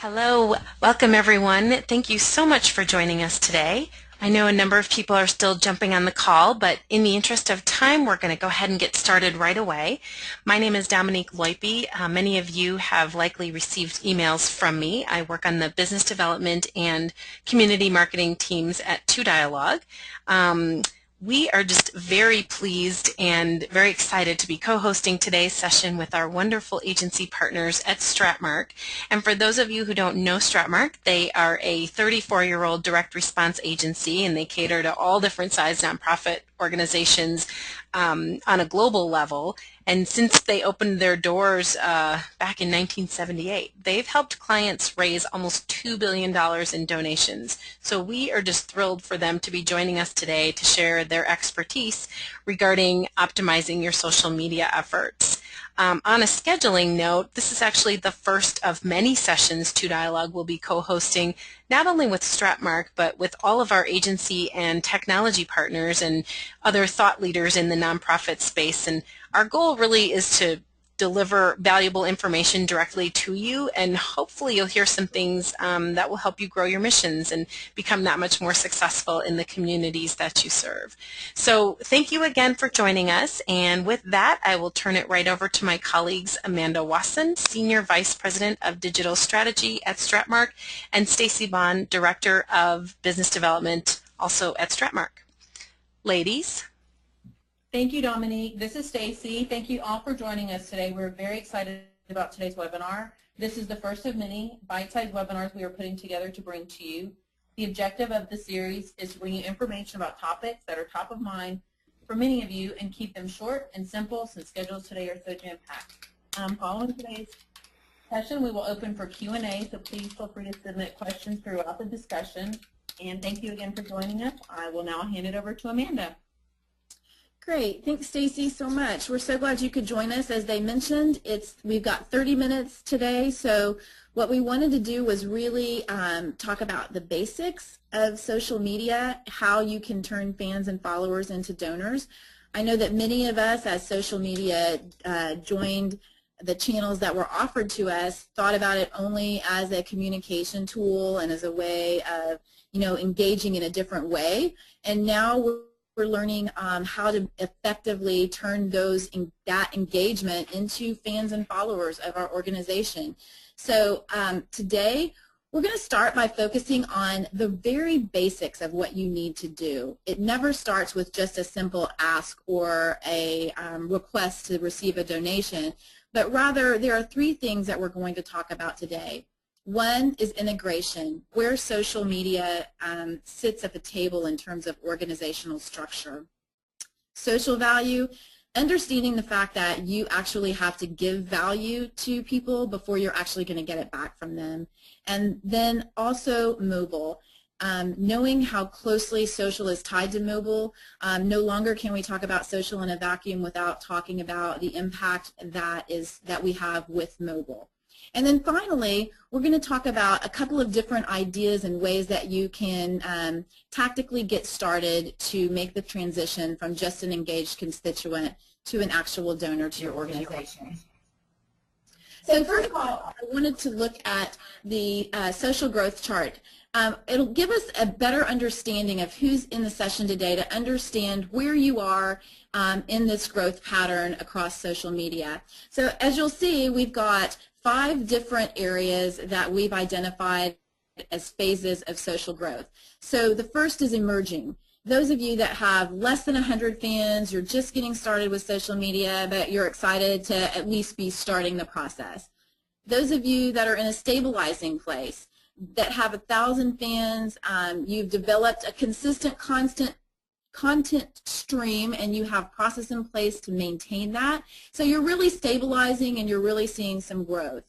Hello, welcome everyone. Thank you so much for joining us today. I know a number of people are still jumping on the call, but in the interest of time, we're going to go ahead and get started right away. My name is Dominique Loipe. Many of you have likely received emails from me. I work on the business development and community marketing teams at 2Dialogue. We are just very pleased and very excited to be co-hosting today's session with our wonderful agency partners at Stratmark. And for those of you who don't know Stratmark, they are a 34-year-old direct response agency, and they cater to all different size nonprofit organizations on a global level. And since they opened their doors back in 1978, they've helped clients raise almost $2 billion in donations. So we are just thrilled for them to be joining us today to share their expertise regarding optimizing your social media efforts. On a scheduling note, this is actually the first of many sessions 2Dialogue will be co-hosting, not only with Stratmark, but with all of our agency and technology partners and other thought leaders in the nonprofit space. And our goal really is to deliver valuable information directly to you, and hopefully you'll hear some things that will help you grow your missions and become that much more successful in the communities that you serve. So thank you again for joining us, and with that I will turn it right over to my colleagues Amanda Wasson, Senior Vice President of Digital Strategy at Stratmark, and Stacy Bond, Director of Business Development, also at Stratmark. Ladies. Thank you, Dominique. This is Stacy. Thank you all for joining us today. We're very excited about today's webinar. This is the first of many bite-sized webinars we are putting together to bring to you. The objective of the series is to bring you information about topics that are top of mind for many of you and keep them short and simple since schedules today are so jam-packed. Following today's session, we will open for Q&A, so please feel free to submit questions throughout the discussion. And thank you again for joining us. I will now hand it over to Amanda. Great. Thanks, Stacy, so much. We're so glad you could join us. As they mentioned, we've got 30 minutes today, so what we wanted to do was really talk about the basics of social media, how you can turn fans and followers into donors. I know that many of us, as social media joined the channels that were offered to us, thought about it only as a communication tool and as a way of, engaging in a different way. And now we're learning how to effectively turn that engagement into fans and followers of our organization. So today we're going to start by focusing on the very basics of what you need to do. It never starts with just a simple ask or a request to receive a donation, but rather there are three things that we're going to talk about today. One is integration, where social media sits at the table in terms of organizational structure. Social value, understanding the fact that you actually have to give value to people before you're actually going to get it back from them. And then also mobile, knowing how closely social is tied to mobile. No longer can we talk about social in a vacuum without talking about the impact that we have with mobile. And then finally, we're going to talk about a couple of different ideas and ways that you can tactically get started to make the transition from just an engaged constituent to an actual donor to your organization. So first of all, I wanted to look at the social growth chart. It'll give us a better understanding of who's in the session today to understand where you are in this growth pattern across social media. So as you'll see, we've got 5 different areas that we've identified as phases of social growth. So the first is emerging. Those of you that have less than 100 fans, you're just getting started with social media, but you're excited to at least be starting the process. Those of you that are in a stabilizing place, that have 1,000 fans, you've developed a consistent, constant content stream and you have process in place to maintain that. So you're really stabilizing and you're really seeing some growth.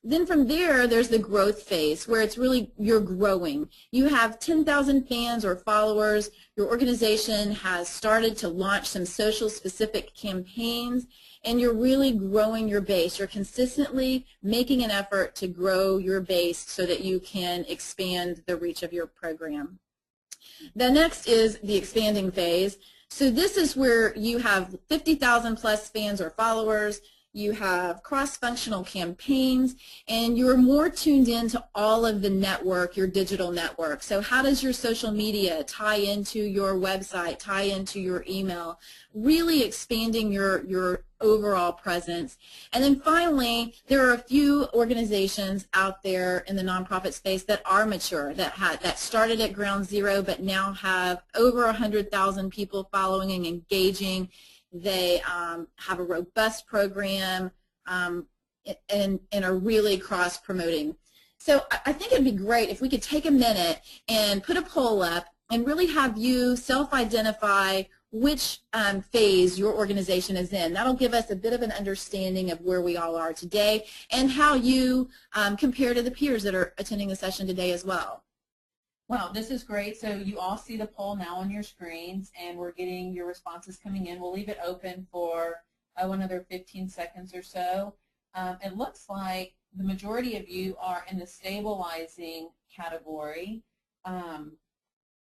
Then from there's the growth phase where it's really you're growing. You have 10,000 fans or followers. Your organization has started to launch some social specific campaigns and you're really growing your base. You're consistently making an effort to grow your base so that you can expand the reach of your program. The next is the expanding phase. So this is where you have 50,000 plus fans or followers. you have cross-functional campaigns, and you're more tuned into all of the network, your digital network. So how does your social media tie into your website, tie into your email, really expanding your overall presence. And then finally, there are a few organizations out there in the nonprofit space that are mature, that started at ground zero but now have over 100,000 people following and engaging. They have a robust program and are really cross-promoting. So I think it would be great if we could take a minute and put a poll up and really have you self-identify which phase your organization is in. That'll give us a bit of an understanding of where we all are today and how you compare to the peers that are attending the session today as well. Wow, this is great. So you all see the poll now on your screens, and we're getting your responses coming in. We'll leave it open for another 15 seconds or so. It looks like the majority of you are in the stabilizing category.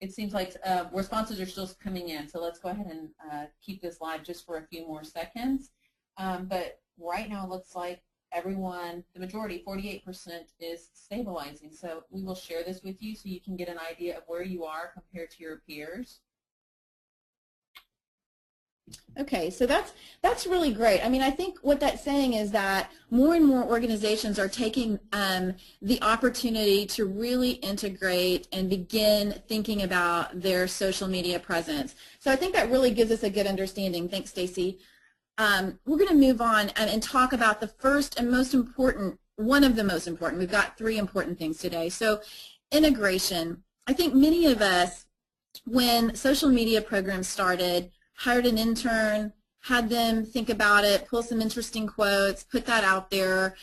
It seems like responses are still coming in, so let's go ahead and keep this live just for a few more seconds. But right now it looks like everyone, the majority, 48%, is stabilizing. So we will share this with you so you can get an idea of where you are compared to your peers. Okay, so that's really great. I mean, I think what that's saying is that more and more organizations are taking the opportunity to really integrate and begin thinking about their social media presence. So I think that really gives us a good understanding. Thanks, Stacy. We're going to move on and talk about the first and most important, one of the most important. We've got 3 important things today. So integration. I think many of us, when social media programs started, hired an intern, had them think about it, pull some interesting quotes, put that out there,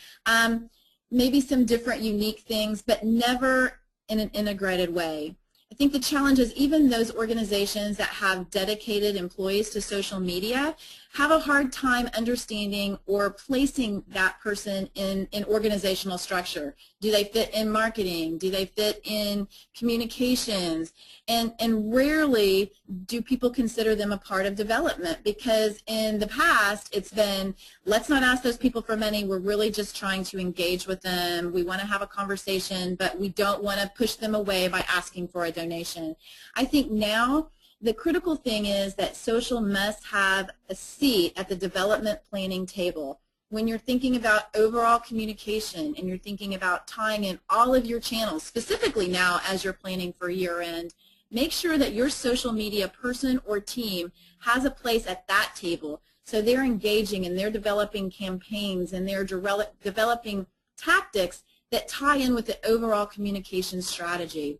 maybe some different unique things, but never in an integrated way. I think the challenge is even those organizations that have dedicated employees to social media have a hard time understanding or placing that person in organizational structure. Do they fit in marketing? Do they fit in communications? And rarely do people consider them a part of development, because in the past it's been, let's not ask those people for money, we're really just trying to engage with them, we want to have a conversation, but we don't want to push them away by asking for a donation. I think now the critical thing is that social must have a seat at the development planning table. When you're thinking about overall communication and you're thinking about tying in all of your channels, specifically now as you're planning for year end, make sure that your social media person or team has a place at that table, so they're engaging and they're developing campaigns and they're developing tactics that tie in with the overall communication strategy.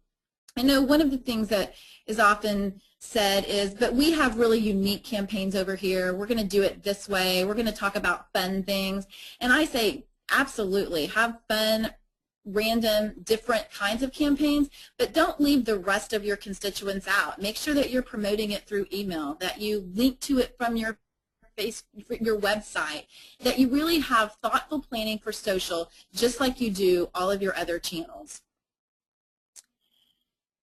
I know one of the things that is often said is, but we have really unique campaigns over here. We're going to do it this way. We're going to talk about fun things. And I say, absolutely, have fun, random, different kinds of campaigns, but don't leave the rest of your constituents out. Make sure that you're promoting it through email, that you link to it from your website, that you really have thoughtful planning for social, just like you do all of your other channels.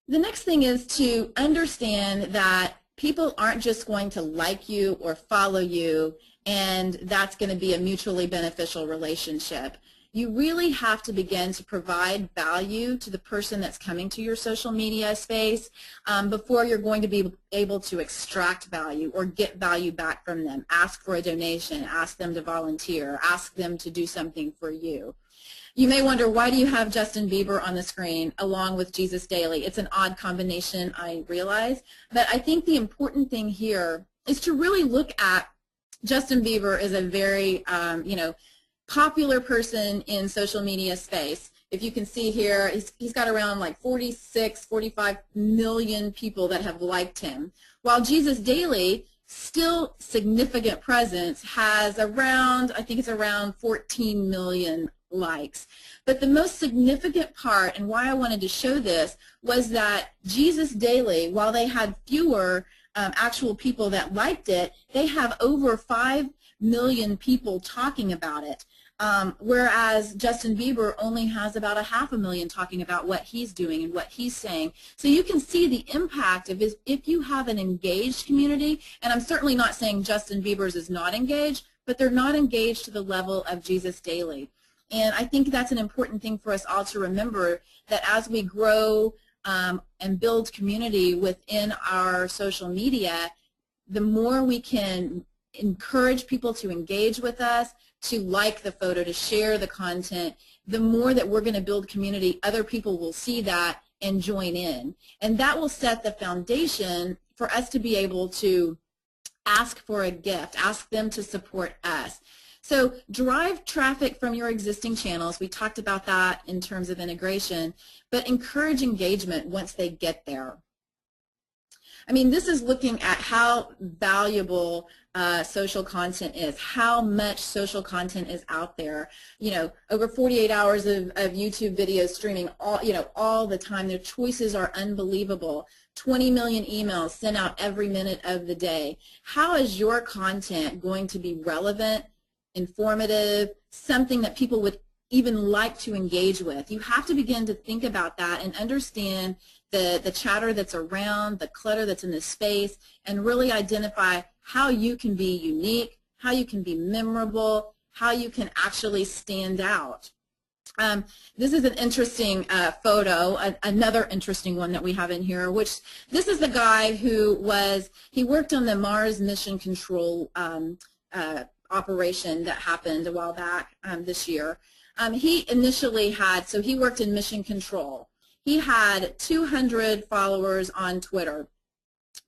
The next thing is to understand that people aren't just going to like you or follow you, and that's going to be a mutually beneficial relationship. You really have to begin to provide value to the person that's coming to your social media space before you're going to be able to extract value or get value back from them. Ask for a donation, ask them to volunteer, ask them to do something for you. You may wonder, why do you have Justin Bieber on the screen along with Jesus Daily? It's an odd combination, I realize, but I think the important thing here is to really look at Justin Bieber as a very, popular person in social media space. If you can see here, he's got around like 45 million people that have liked him, while Jesus Daily, still significant presence, has around, I think it's around 14 million likes. But the most significant part, and why I wanted to show this, was that Jesus Daily, while they had fewer actual people that liked it, they have over 5 million people talking about it. Whereas Justin Bieber only has about 500,000 talking about what he's doing and what he's saying. So you can see the impact of if you have an engaged community, and I'm certainly not saying Justin Bieber's is not engaged, but they're not engaged to the level of Jesus Daily. And I think that's an important thing for us all to remember, that as we grow and build community within our social media, the more we can encourage people to engage with us, to like the photo, to share the content, the more that we're going to build community, other people will see that and join in. And that will set the foundation for us to be able to ask for a gift, ask them to support us. So drive traffic from your existing channels. We talked about that in terms of integration, but encourage engagement once they get there. I mean, this is looking at how valuable social content is, how much social content is out there. You know, over 48 hours of YouTube videos streaming all the time. Their choices are unbelievable. 20 million emails sent out every minute of the day. How is your content going to be relevant, informative, something that people would even like to engage with? You have to begin to think about that and understand the chatter that's around, the clutter that's in the space, and really identify how you can be unique, how you can be memorable, how you can actually stand out. This is an interesting photo, another interesting one that we have in here, which this is the guy who he worked on the Mars Mission Control operation that happened a while back this year. He initially he worked in Mission Control. He had 200 followers on Twitter,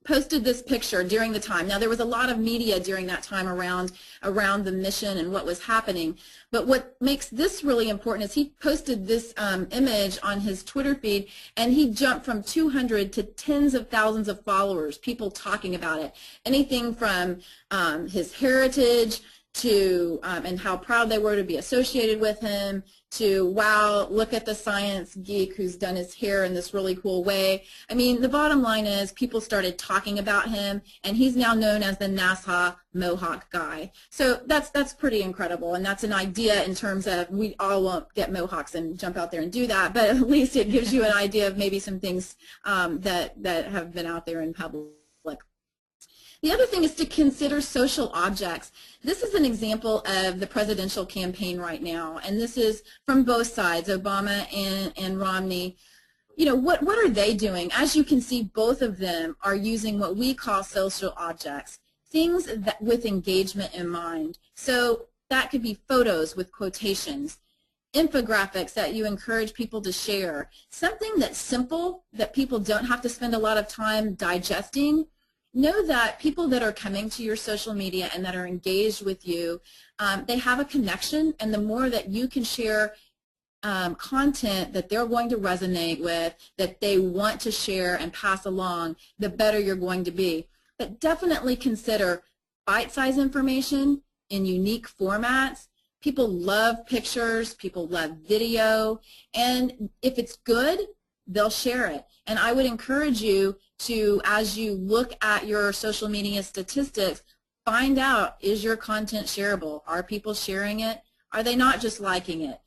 posted this picture during the time. Now, there was a lot of media during that time around the mission and what was happening. But what makes this really important is he posted this image on his Twitter feed, and he jumped from 200 to tens of thousands of followers, people talking about it. Anything from his heritage to and how proud they were to be associated with him, to, wow, look at the science geek who's done his hair in this really cool way. I mean, the bottom line is people started talking about him, and he's now known as the NASA Mohawk guy. So that's pretty incredible, and that's an idea in terms of we all won't get Mohawks and jump out there and do that, but at least it gives you an idea of maybe some things that have been out there in public. The other thing is to consider social objects. This is an example of the presidential campaign right now, and this is from both sides, Obama and Romney. You know, what are they doing? As you can see, both of them are using what we call social objects, things that with engagement in mind. So that could be photos with quotations, infographics that you encourage people to share, something that's simple that people don't have to spend a lot of time digesting. Know that people that are coming to your social media and that are engaged with you, they have a connection, and the more that you can share content that they're going to resonate with, that they want to share and pass along, the better you're going to be. But definitely consider bite-sized information in unique formats. People love pictures, people love video, and if it's good, they'll share it. And I would encourage you to, as you look at your social media statistics, find out, is your content shareable? Are people sharing it? Are they not just liking it?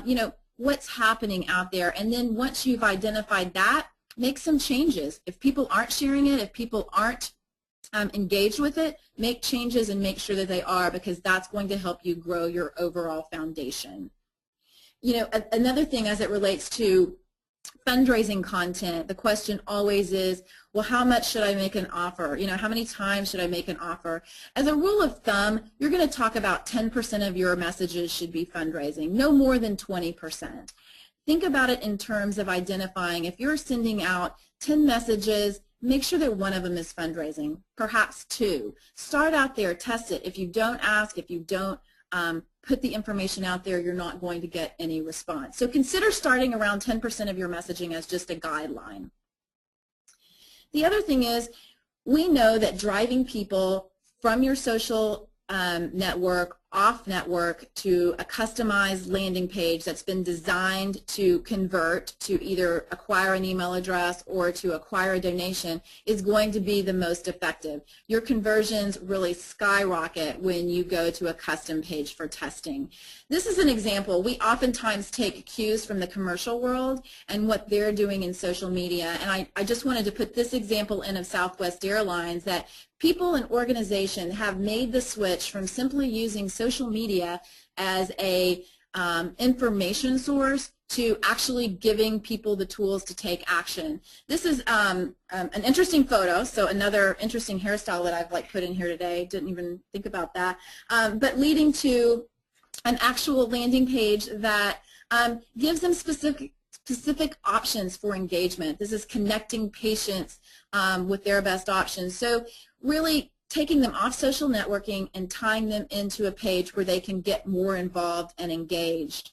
You know, what's happening out there? And then once you've identified that, make some changes. If people aren't sharing it, if people aren't engaged with it, make changes and make sure that they are, because that's going to help you grow your overall foundation. You know, another thing as it relates to fundraising content, the question always is, well, how much should I make an offer? You know, how many times should I make an offer? As a rule of thumb, you're going to talk about 10% of your messages should be fundraising, no more than 20%. Think about it in terms of identifying, if you're sending out 10 messages, make sure that one of them is fundraising, perhaps 2. Start out there, test it. If you don't ask, if you don't put the information out there, you're not going to get any response. So consider starting around 10% of your messaging as just a guideline. The other thing is, we know that driving people from your social network off network to a customized landing page that's been designed to convert to either acquire an email address or to acquire a donation is going to be the most effective. Your conversions really skyrocket when you go to a custom page for testing. This is an example. We oftentimes take cues from the commercial world and what they're doing in social media, and I just wanted to put this example in of Southwest Airlines, that people and organizations have made the switch from simply using social media as a information source to actually giving people the tools to take action. This is an interesting photo, so another interesting hairstyle that I've put in here today. Didn't even think about that, but leading to an actual landing page that gives them specific options for engagement. This is connecting patients with their best options. So really taking them off social networking and tying them into a page where they can get more involved and engaged.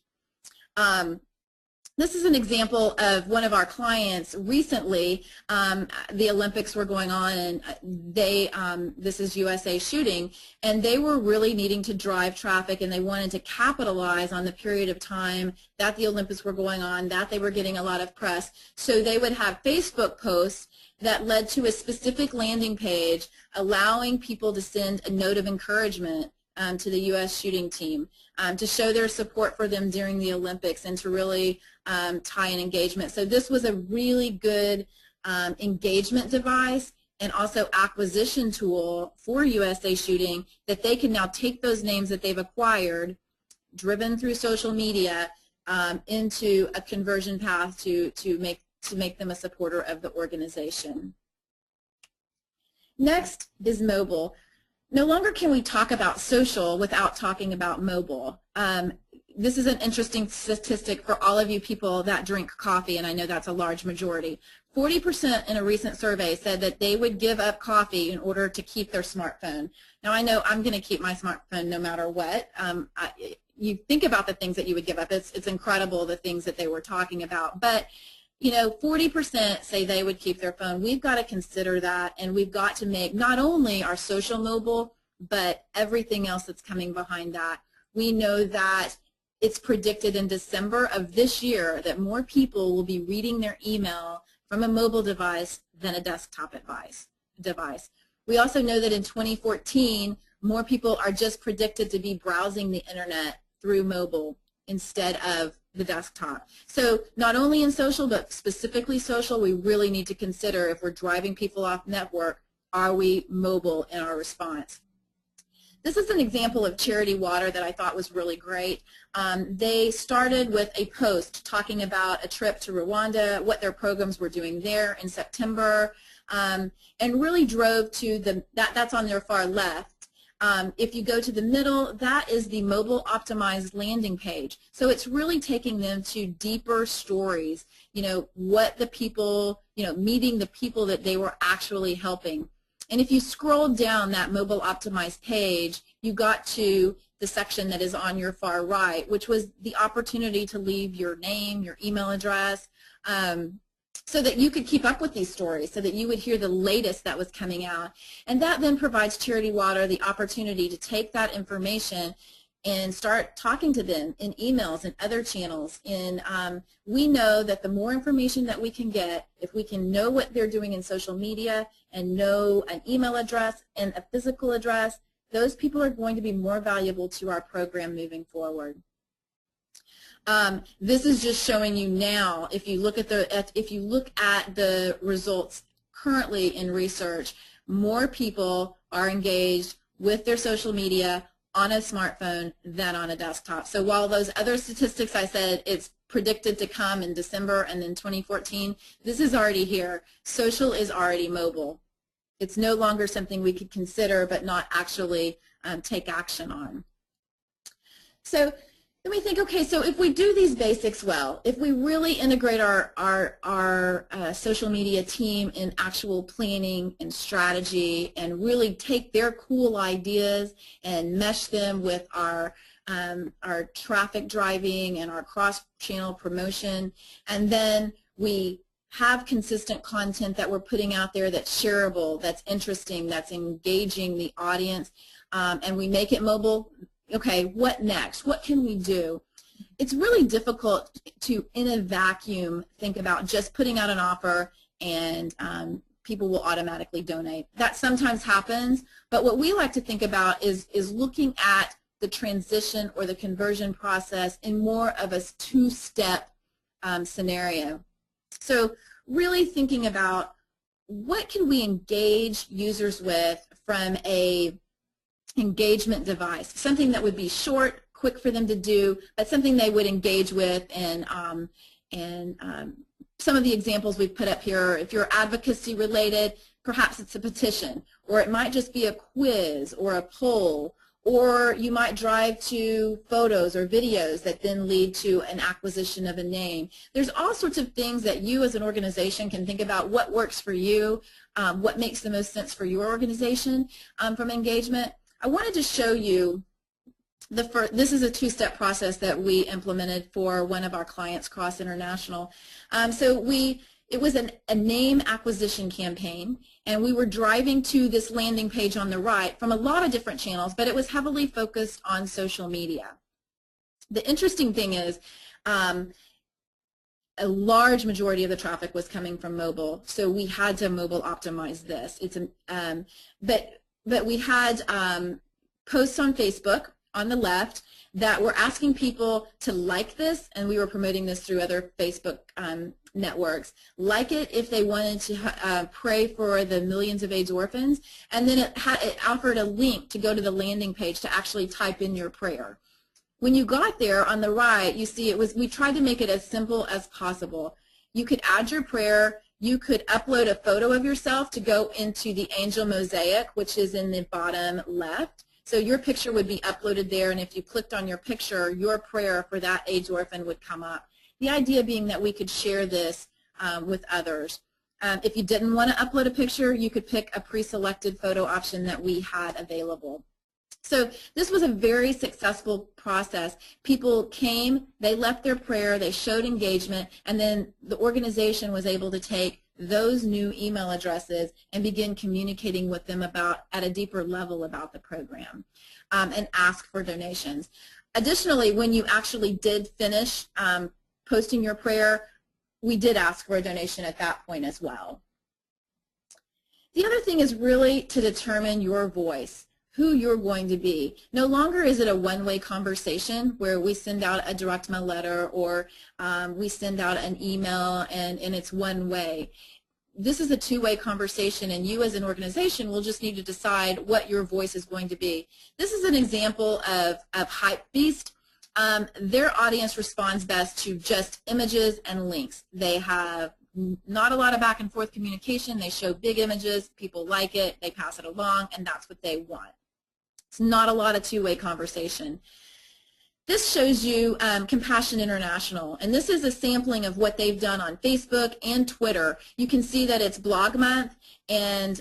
This is an example of one of our clients recently. The Olympics were going on, and this is USA Shooting, and they were really needing to drive traffic, and they wanted to capitalize on the period of time that the Olympics were going on, that they were getting a lot of press. So they would have Facebook posts that led to a specific landing page allowing people to send a note of encouragement to the U.S. shooting team, to show their support for them during the Olympics and to really tie in engagement. So this was a really good engagement device and also acquisition tool for USA Shooting, that they can now take those names that they've acquired, driven through social media, into a conversion path to make them a supporter of the organization. Next is mobile. No longer can we talk about social without talking about mobile. This is an interesting statistic for all of you people that drink coffee, and I know that's a large majority. 40% in a recent survey said that they would give up coffee in order to keep their smartphone. Now, I know I'm going to keep my smartphone no matter what. You think about the things that you would give up. It's incredible, the things that they were talking about. But 40% say they would keep their phone. We've got to consider that, and we've got to make not only our social mobile, but everything else that's coming behind that. We know that it's predicted in December of this year that more people will be reading their email from a mobile device than a desktop device. We also know that in 2014, more people are just predicted to be browsing the internet through mobile instead of the desktop. So not only in social, but specifically social, we really need to consider, if we're driving people off network, are we mobile in our response? This is an example of Charity Water that I thought was really great. They started with a post talking about a trip to Rwanda, what their programs were doing there in September, and really drove to that's on their far left. If you go to the middle, that is the mobile optimized landing page. So it's really taking them to deeper stories, what the people, meeting the people that they were actually helping. And if you scroll down that mobile optimized page, you got to the section that is on your far right, which was the opportunity to leave your name, your email address, so that you could keep up with these stories, so that you would hear the latest that was coming out. And that then provides Charity Water the opportunity to take that information and start talking to them in emails and other channels. And we know that the more information that we can get, if we can know what they're doing in social media and know an email address and a physical address, those people are going to be more valuable to our program moving forward. This is just showing you now, if you look at the results currently in research, more people are engaged with their social media on a smartphone than on a desktop. So while those other statistics I said it's predicted to come in December and then 2014, this is already here. Social is already mobile. It's no longer something we could consider but not actually take action on. So then we think, okay, so if we do these basics well, if we really integrate our social media team in actual planning and strategy and really take their cool ideas and mesh them with our traffic driving and our cross-channel promotion, and then we have consistent content that we're putting out there that's shareable, that's interesting, that's engaging the audience, and we make it mobile, okay, what next? What can we do? It's really difficult to, in a vacuum, think about just putting out an offer and people will automatically donate. That sometimes happens, but what we like to think about is looking at the transition or the conversion process in more of a two-step scenario. So really thinking about what can we engage users with from a engagement device, something that would be short, quick for them to do, but something they would engage with. And some of the examples we've put up here, if you're advocacy related, perhaps it's a petition, or it might just be a quiz or a poll, or you might drive to photos or videos that then lead to an acquisition of a name. There's all sorts of things that you as an organization can think about what works for you, what makes the most sense for your organization from engagement. I wanted to show you this is a two-step process that we implemented for one of our clients, Cross International. It was a name acquisition campaign, and we were driving to this landing page on the right from a lot of different channels, but it was heavily focused on social media. The interesting thing is a large majority of the traffic was coming from mobile, so we had to mobile optimize this. But we had posts on Facebook on the left that were asking people to like this, and we were promoting this through other Facebook networks. Like it if they wanted to pray for the millions of AIDS orphans, and then it offered a link to go to the landing page to actually type in your prayer. When you got there on the right, you see we tried to make it as simple as possible. You could add your prayer. You could upload a photo of yourself to go into the angel mosaic, which is in the bottom left. So your picture would be uploaded there, and if you clicked on your picture, your prayer for that AIDS orphan would come up. The idea being that we could share this with others. If you didn't want to upload a picture, you could pick a pre-selected photo option that we had available. So this was a very successful process. People came, they left their prayer, they showed engagement, and then the organization was able to take those new email addresses and begin communicating with them at a deeper level about the program and ask for donations. Additionally, when you actually did finish posting your prayer, we did ask for a donation at that point as well. The other thing is really to determine your voice, who you're going to be. No longer is it a one-way conversation where we send out a direct mail letter or we send out an email and it's one way. This is a two-way conversation, and you as an organization will just need to decide what your voice is going to be. This is an example of Hypebeast. Their audience responds best to just images and links. They have not a lot of back and forth communication. They show big images, people like it, they pass it along, and that's what they want. It's not a lot of two-way conversation. This shows you Compassion International, and this is a sampling of what they've done on Facebook and Twitter. You can see that it's Blog Month, and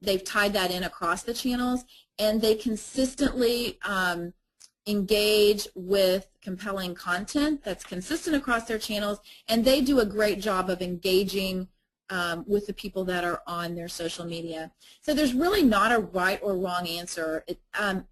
they've tied that in across the channels, and they consistently engage with compelling content that's consistent across their channels, and they do a great job of engaging with the people that are on their social media. So there's really not a right or wrong answer.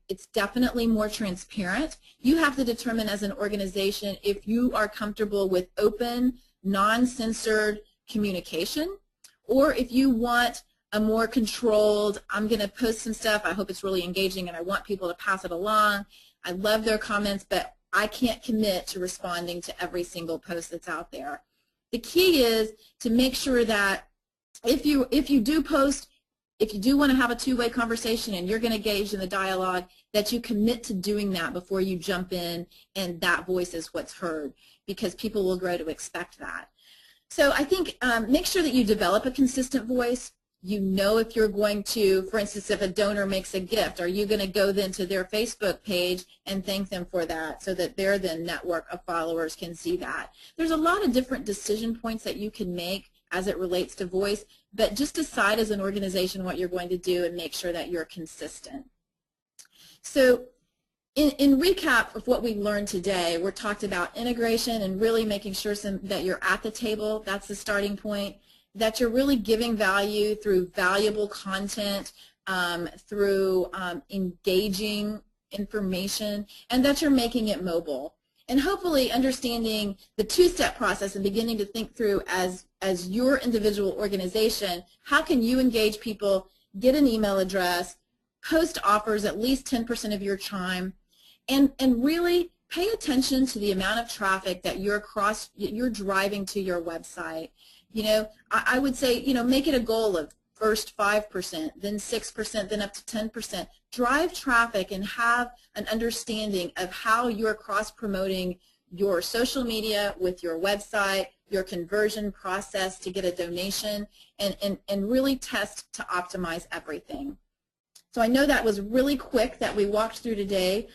It's definitely more transparent. You have to determine as an organization if you are comfortable with open, non-censored communication, or if you want a more controlled, I'm going to post some stuff, I hope it's really engaging and I want people to pass it along. I love their comments, but I can't commit to responding to every single post that's out there. The key is to make sure that if you do post, if you do want to have a two-way conversation and you're going to engage in the dialogue, that you commit to doing that before you jump in and that voice is what's heard, because people will grow to expect that. So I think make sure that you develop a consistent voice. You know if you're going to, for instance, if a donor makes a gift, are you going to go then to their Facebook page and thank them for that so that their then network of followers can see that? There's a lot of different decision points that you can make as it relates to voice, but just decide as an organization what you're going to do and make sure that you're consistent. So in recap of what we learned today, we're talked about integration and really making sure that you're at the table. That's the starting point. That you're really giving value through valuable content, through engaging information, and that you're making it mobile. And hopefully understanding the two-step process and beginning to think through as your individual organization, how can you engage people, get an email address, post offers at least 10% of your time, and really pay attention to the amount of traffic that you're driving to your website. You know, I would say, you know, make it a goal of first 5%, then 6%, then up to 10%. Drive traffic and have an understanding of how you're cross-promoting your social media with your website, your conversion process to get a donation, and really test to optimize everything. So I know that was really quick that we walked through today.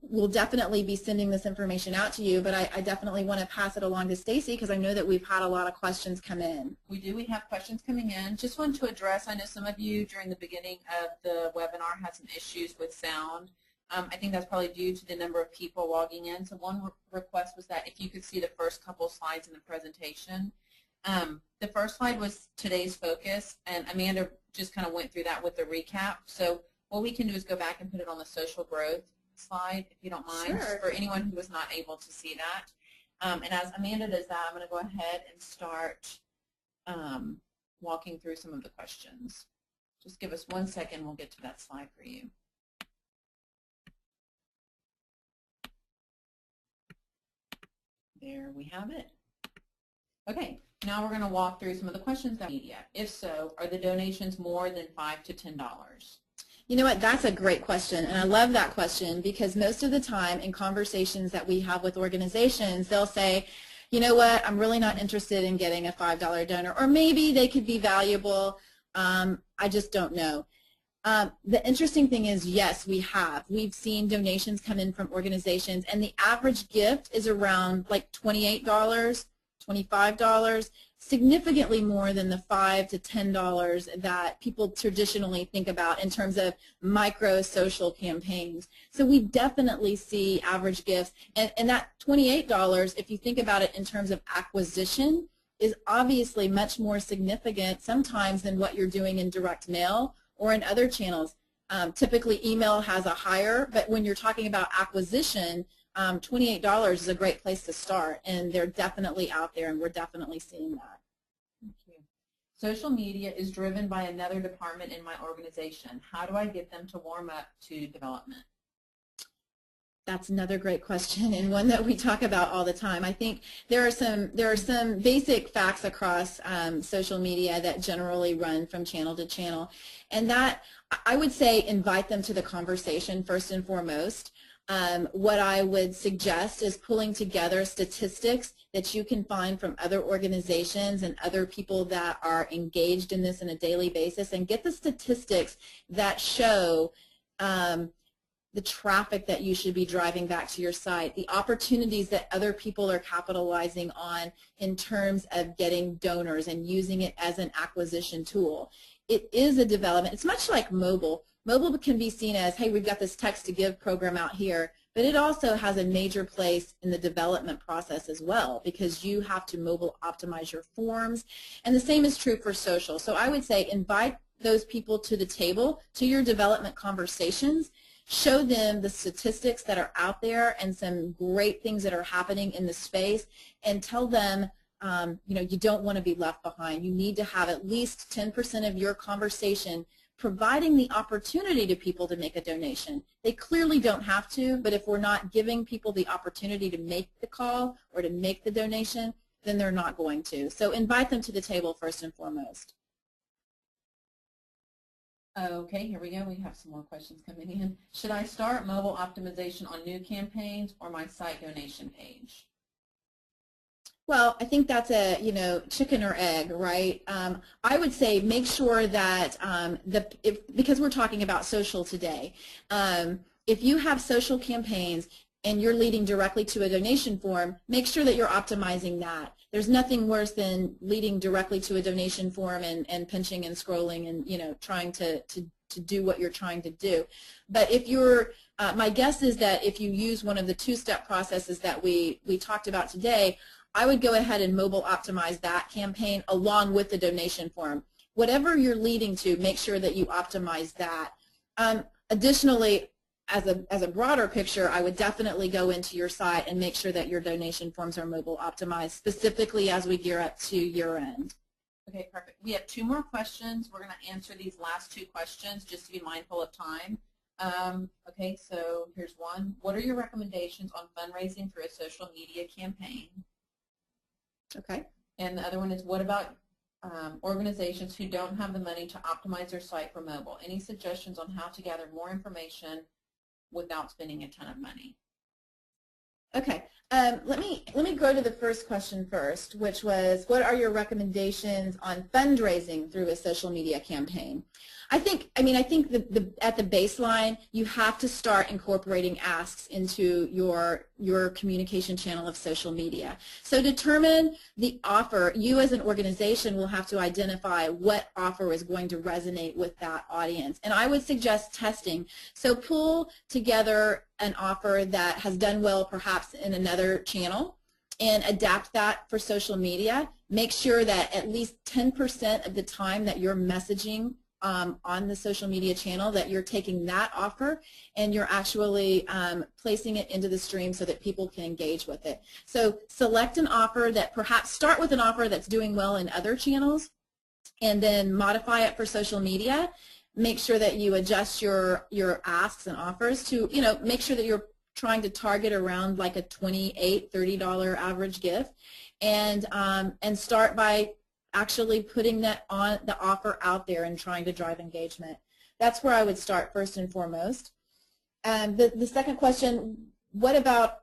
We'll definitely be sending this information out to you, but I definitely want to pass it along to Stacy because I know that we've had a lot of questions come in. We do. We have questions coming in. Just want to address, I know some of you during the beginning of the webinar had some issues with sound. I think that's probably due to the number of people logging in. So one request was that if you could see the first couple slides in the presentation. The first slide was today's focus, and Amanda just kind of went through that with the recap. So what we can do is go back and put it on the social growth slide, if you don't mind, Sure. for anyone who was not able to see that. And as Amanda does that, I'm going to go ahead and start walking through some of the questions. Just give us 1 second, we'll get to that slide for you. There we have it. Okay, now we're going to walk through some of the questions that media. If so, are the donations more than $5 to $10? You know what, that's a great question, and I love that question because most of the time in conversations that we have with organizations, they'll say, you know what, I'm really not interested in getting a $5 donor, or maybe they could be valuable, I just don't know. The interesting thing is, yes, we've seen donations come in from organizations, and the average gift is around like $28, $25, significantly more than the $5 to $10 that people traditionally think about in terms of micro social campaigns. So we definitely see average gifts, and that $28, if you think about it in terms of acquisition, is obviously much more significant sometimes than what you're doing in direct mail or in other channels. Typically email has a higher, but when you're talking about acquisition, $28 is a great place to start, and they're definitely out there, and we're definitely seeing that. Thank you. Social media is driven by another department in my organization. How do I get them to warm up to development? That's another great question, and one that we talk about all the time. I think there are some basic facts across social media that generally run from channel to channel, and that I would say invite them to the conversation first and foremost. What I would suggest is pulling together statistics that you can find from other organizations and other people that are engaged in this on a daily basis, and get the statistics that show the traffic that you should be driving back to your site, the opportunities that other people are capitalizing on in terms of getting donors and using it as an acquisition tool. It is a development. It's much like mobile. Mobile can be seen as, hey, we've got this text-to-give program out here, but it also has a major place in the development process as well, because you have to mobile optimize your forms, and the same is true for social. So I would say invite those people to the table, to your development conversations, show them the statistics that are out there and some great things that are happening in the space, and tell them you know, you don't want to be left behind. You need to have at least 10% of your conversation providing the opportunity to people to make a donation. They clearly don't have to, but if we're not giving people the opportunity to make the call or to make the donation, then they're not going to. So invite them to the table first and foremost. Okay, here we go. We have some more questions coming in. Should I start mobile optimization on new campaigns or my site donation page? Well, I think that's a, you know, chicken or egg, right? I would say make sure that, because we're talking about social today, if you have social campaigns and you're leading directly to a donation form, make sure that you're optimizing that. There's nothing worse than leading directly to a donation form and pinching and scrolling and, you know, trying to do what you're trying to do. But if you're, my guess is that if you use one of the two-step processes that we talked about today, I would go ahead and mobile optimize that campaign along with the donation form. Whatever you're leading to, make sure that you optimize that. Additionally, as a broader picture, I would definitely go into your site and make sure that your donation forms are mobile optimized, specifically as we gear up to year end. Okay, perfect. We have 2 more questions. We're going to answer these last 2 questions just to be mindful of time. Okay, so here's one. What are your recommendations on fundraising through a social media campaign? Okay. And the other one is, what about organizations who don't have the money to optimize their site for mobile? Any suggestions on how to gather more information without spending a ton of money? Okay, let me go to the first question first, which was, what are your recommendations on fundraising through a social media campaign? I think at the baseline, you have to start incorporating asks into your communication channel of social media. So determine the offer. You as an organization will have to identify what offer is going to resonate with that audience. And I would suggest testing. So pull together an offer that has done well perhaps in another channel and adapt that for social media. Make sure that at least 10% of the time that you're messaging on the social media channel, that you're taking that offer and you're actually placing it into the stream so that people can engage with it. So select an offer that perhaps start with an offer that's doing well in other channels and then modify it for social media. Make sure that you adjust your asks and offers to, make sure that you're trying to target around like a $28, $30 average gift, and start by actually putting that on the offer out there and trying to drive engagement. That's where I would start first and foremost. The second question, what about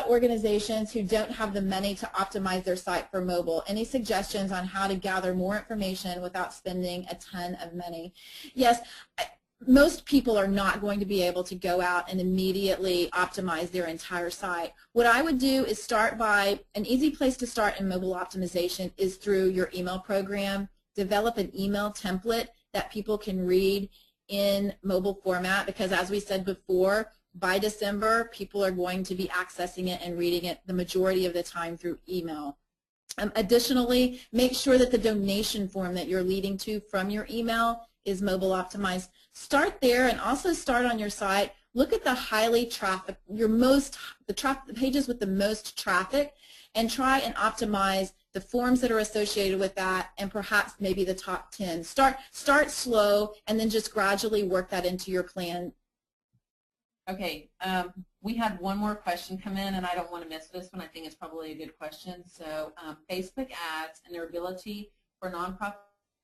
organizations who don't have the money to optimize their site for mobile? Any suggestions on how to gather more information without spending a ton of money? Yes, most people are not going to be able to go out and immediately optimize their entire site. What I would do is start by, an easy place to start in mobile optimization is through your email program. Develop an email template that people can read in mobile format, because as we said before, by December, people are going to be accessing it and reading it the majority of the time through email. Additionally, make sure that the donation form that you're leading to from your email is mobile optimized. Start there, and also start on your site. Look at the highly traffic, the pages with the most traffic, and try and optimize the forms that are associated with that, and perhaps maybe the top 10. Start slow, and then just gradually work that into your plan. Okay, we had one more question come in, and I don't want to miss this one. I think it's probably a good question. So Facebook ads and their ability for nonprofit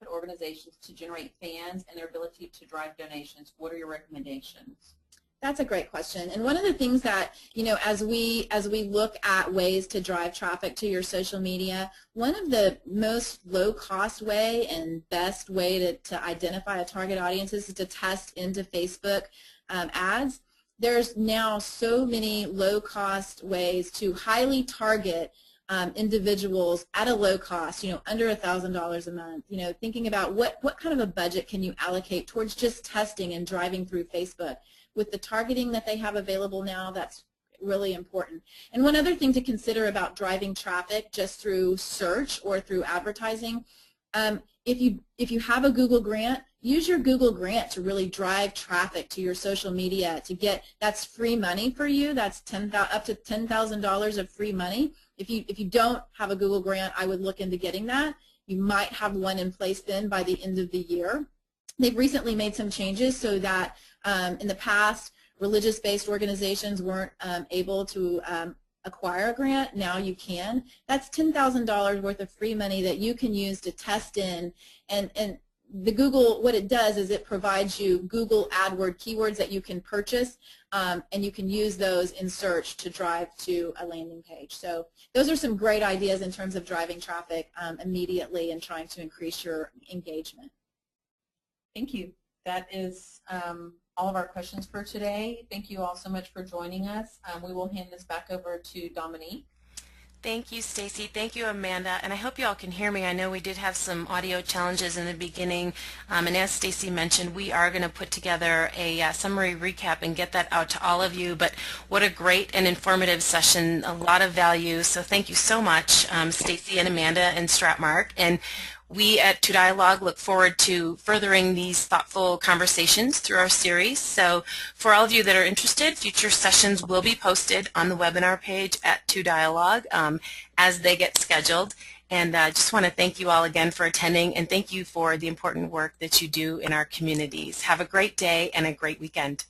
organizations to generate fans and their ability to drive donations. What are your recommendations? That's a great question. And one of the things that, as we look at ways to drive traffic to your social media, one of the most low-cost way and best way to identify a target audience is to test into Facebook ads. There's now so many low-cost ways to highly target individuals at a low cost, under $1,000 a month. Thinking about what kind of a budget can you allocate towards just testing and driving through Facebook. With the targeting that they have available now, that's really important. And one other thing to consider about driving traffic just through search or through advertising, if you have a Google grant, use your Google grant to really drive traffic to your social media. That's free money for you. That's up to $10,000 of free money. If you don't have a Google grant, I would look into getting that. You might have one in place then by the end of the year. They've recently made some changes so that in the past, religious-based organizations weren't able to acquire a grant. Now you can. That's $10,000 worth of free money that you can use to test in. And the Google, what it does is it provides you Google AdWord keywords that you can purchase, and you can use those in search to drive to a landing page. So those are some great ideas in terms of driving traffic immediately and trying to increase your engagement. Thank you. That is all of our questions for today. Thank you all so much for joining us. We will hand this back over to Dominique. Thank you, Stacy. Thank you, Amanda. And I hope you all can hear me. I know we did have some audio challenges in the beginning. And as Stacy mentioned, we are going to put together a summary recap and get that out to all of you. But what a great and informative session, a lot of value. So thank you so much, Stacy and Amanda and Stratmark. And We at 2Dialogue look forward to furthering these thoughtful conversations through our series. So for all of you that are interested, future sessions will be posted on the webinar page at 2Dialogue as they get scheduled. And I just want to thank you all again for attending, and thank you for the important work that you do in our communities. Have a great day and a great weekend.